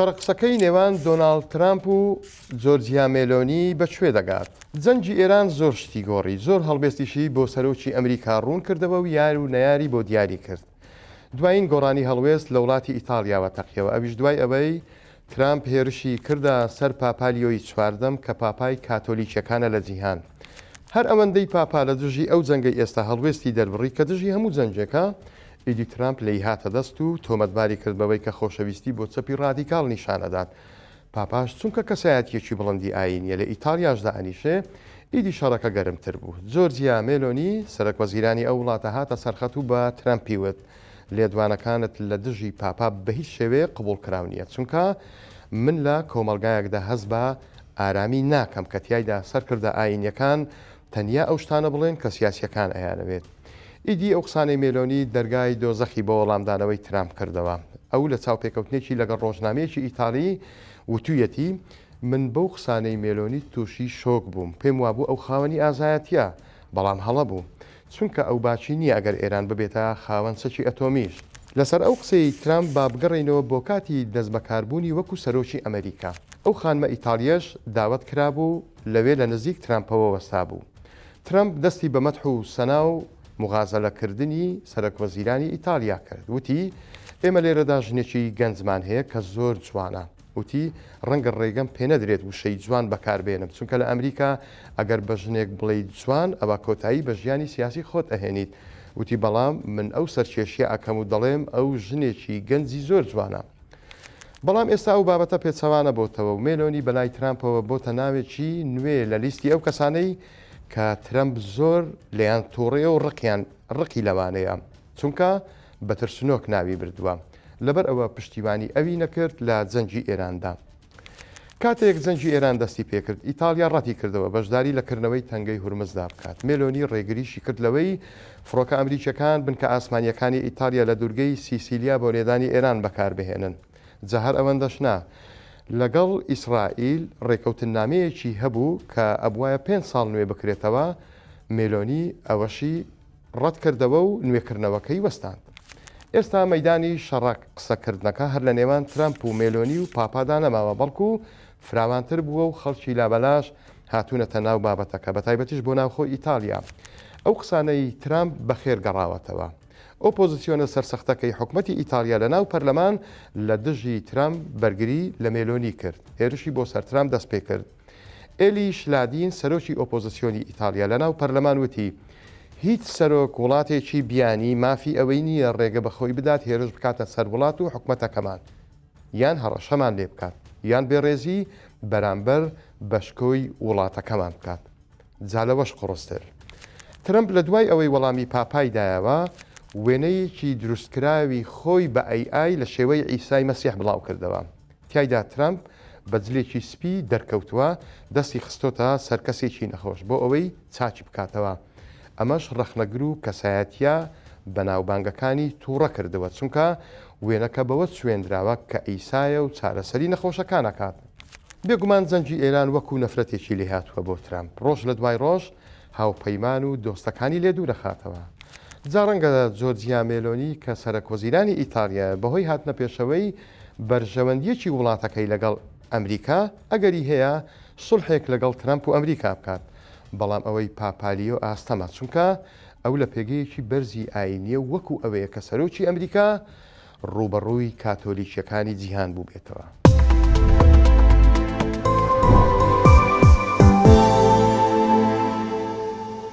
شەڕقسەکەی نێوان دۆناڵد ترامپ و جۆرجیا مێلۆنی بەکوێ دەگات. جەنگی ئێران زۆر شتی گۆڕی، زۆر هەڵبێستیشی بۆ سەرۆکی ئەمریکا ڕوون کردەوە و یار و نەیاری بۆ دیاری کرد. دوایین گۆڕانی هەڵوێست لە وڵاتی ئیتالیاوە تەقیەوە، ئەویش دوای ئەوەی ترامپ هێرشی کردە سەر پاپالیۆی چواردەم کە پاپای کاتۆلیکیەکانە لە جیهان. هەر ئەوەندەی پاپا لە دژی ئەو جەنگەی ئێستا هەڵوێستی دەربڕی کە دژی هەموو جەنجەکە، ئیدی ترامپ لی هاتە دەست و تۆمەتباری کرد بەوەی کە خۆشەویستی بۆ چەپی ڕادیکاڵ نیشانەدات. پاپاش چونکە کەسایەتیەکی بڵندی ئاینیە لە ئیتالیاشدا ئەنیشێ، ئیدی شەڕەکە گەرمتر بوو. جۆرجیا مێلۆنی سەرۆکوەزیرانی ئەو وڵاتە هاتە سەرخەت و بە ترامپی وت لێدوانەکانت لە دژی پاپا بە هیچ شێوەیە قبول کراو نییە، چونکە من لە کۆمەلگایەکدا هەست بە ئارامی ناکەم کە تیایدا سەرکردە ئاینیەکان تەنیا ئەو شتانە بڵێن کە سیاسیەکان ئەیانەوێت. ئیدی ئەو قسانەی مێلۆنی دەرگای دۆزەخی بۆ وەڵامدانەوەی ترامپ کردەوە. ئەو لە چاوپێکەوتنێکی لەگەڵ ڕۆژنامەیەکی ئیتالی وتوویەتی من بەو قسانەی مێلۆنی تووشی شۆک بووم، پێم وابوو ئەو خاوەنی ئازایەتیە، بەڵام هەڵە بوو، چونکە ئەو باچی نییە ئەگەر ئێران ببێتە خاوەن سەکی ئەتۆمیش. لەسەر ئەو قسەی ترامپ با بگەڕێنەوە بۆ کاتی دەست بەکاربوونی وەکو سەرۆکی ئەمریکا. ئەو خانمە ئیتالیەش داوت کرابوو لەوێ لە نزیک ترامپەوە وەستا بوو. ترامپ دەستی بە مەدح و سەنا و مغازەلەکردنی سەرۆکوەزیرانی ئیتالیا کرد. وتی ئێمە لێرەدا ژنێکی گەنجمان هەیە کە زۆر جوانە. وتی ڕەنگە ڕێگەم پێ نەدرێت وشەی جوان بەکاربێنم، چونکە لە ئەمریکا ئەگەر بە ژنێک بڵێ جوان ئەوە کۆتایی بە ژیانی سیاسی خۆت ئەهێنیت. وتی بەڵام من ئەو سەرکێشیە ئەکەم و دەڵێم ئەو ژنێکی گەنجی زۆر جوانە. بەڵام ئێستا ئەو بابەتە پێچەوانە بۆتەوە و مێلۆنی بەلای ترامپەوە بۆتە ناوێکی نوێ لە لیستی ئەو کەسانەی کە ترامپ زۆر لەیان تووڕێ و ڕقی لەوانەیە، چونکە بەترسنۆک ناوی بردووە لەبەر ئەوە پشتیوانی ئەوی نەکرد لە جەنگی ئێراندا. کاتێک جەنگی ئێران دەستی پێکرد، ئیتالیا ڕەتی کردەوە بەشداری لەکردنەوەی تەنگەی هورمزدا بکات. مێلۆنی ڕێگریشی کرد لەوەی فڕۆکە ئەمریکیەکان بنکە ئاسمانیەکانی ئیتالیا لە دوورگەی سیسیلیا بۆ لێدانی ئێران بەکاربهێنن. جە هەر ئەوەندەش نا، لەگەڵ ئیسرائیل ڕێکەوتنامەیەکی هەبوو کە ئەبوایە 5 ساڵ نوێ بکرێتەوە. مێلۆنی ئەوەشی ڕەت کردەوە و نوێکردنەوەکەی وەستاند. ئێستا مەدانی شەڕک قسەکردنەکە هەر لە نێوان ترامپ و مێلۆنی و پاپادا نەماوە، بەڵکو فراوانتر بووە و خەڵکی لابەلاش هاتوونەتە ناو بابەتەکە، بە تایبەتیش بۆ ناوخۆ ئیتالیا. ئەو قسانەی ترامپ بەخێر گەڕاوەتەوە. ئۆپۆزیسیۆنە سەرسەختەکەی حکومەتی ئیتالیا لە ناو پەرلەمان لە دژی ترامپ بەرگری لە مێلۆنی کرد، هێرشی بۆ سەر ترامپ دەست پێ کرد. ئێلی شلادین سەرۆکی ئۆپۆزیسیۆنی ئیتالیا لە ناو پەرلەمان وتی هیچ سەرۆک وڵاتێکی بیانی مافی ئەوەی نییە ڕێگە بەخۆی بدات هێرش بکاتە سەر وڵات و حکومەتەکەمان، یان هەڕەشەمان لێ بکات، یان بێڕێزی بەرامبەر بەشکۆی وڵاتەکەمان بکات. جا لەوەش قڕستر. ترامپ لە دوای ئەوەی وەڵامی پاپای دایەوە، وێنەیەکی دروستکراوی خۆی بە ئەی لە شێوەی ئیسای مەسیح بڵاو کردەوە. تایدا ترامپ بە جلێکی سپی دەرکەوتووە، دەستی خستۆتە سەرکەسێکی نەخۆش بۆ ئەوەی چاچی بکاتەوە. ئەمەش ڕەخنەگر و کەسایەتیە بەناوبانگەکانی تووڕە کردەوە، چونکە وێنەکە بەوە سوێندراوە کە ئیسایە و چارەسەری نەخۆشەکانەکات. بێگومان جەنگی ئێران وەکو نەفرەتێکی لێ هاتووە بۆ ترامپ، ڕۆژ لە دوای ڕۆژ هاوپەیمان و دۆستەکانی لێ دوور دەخاتەوە. جا ڕەنگە جۆرجیا مێلۆنی کە سەرۆکوەزیرانی ئیتالیا بەهۆی هاتنە پێشەوەی بەرژەوەندیەکی وڵاتەکەی لەگەڵ ئەمریکا ئەگەری هەیە سڵحێک لەگەڵ ترامپ و ئەمریکا بکات، بەڵام ئەوەی پاپالیۆ ئاستەمە، چونکە ئەو لە پێگەیەکی بەرزی ئاینیە وەکو ئەوەیە کە سەرۆکی ئەمریکا ڕوبەڕووی کاتۆلیکیەکانی جیهان بوو بێتەوە.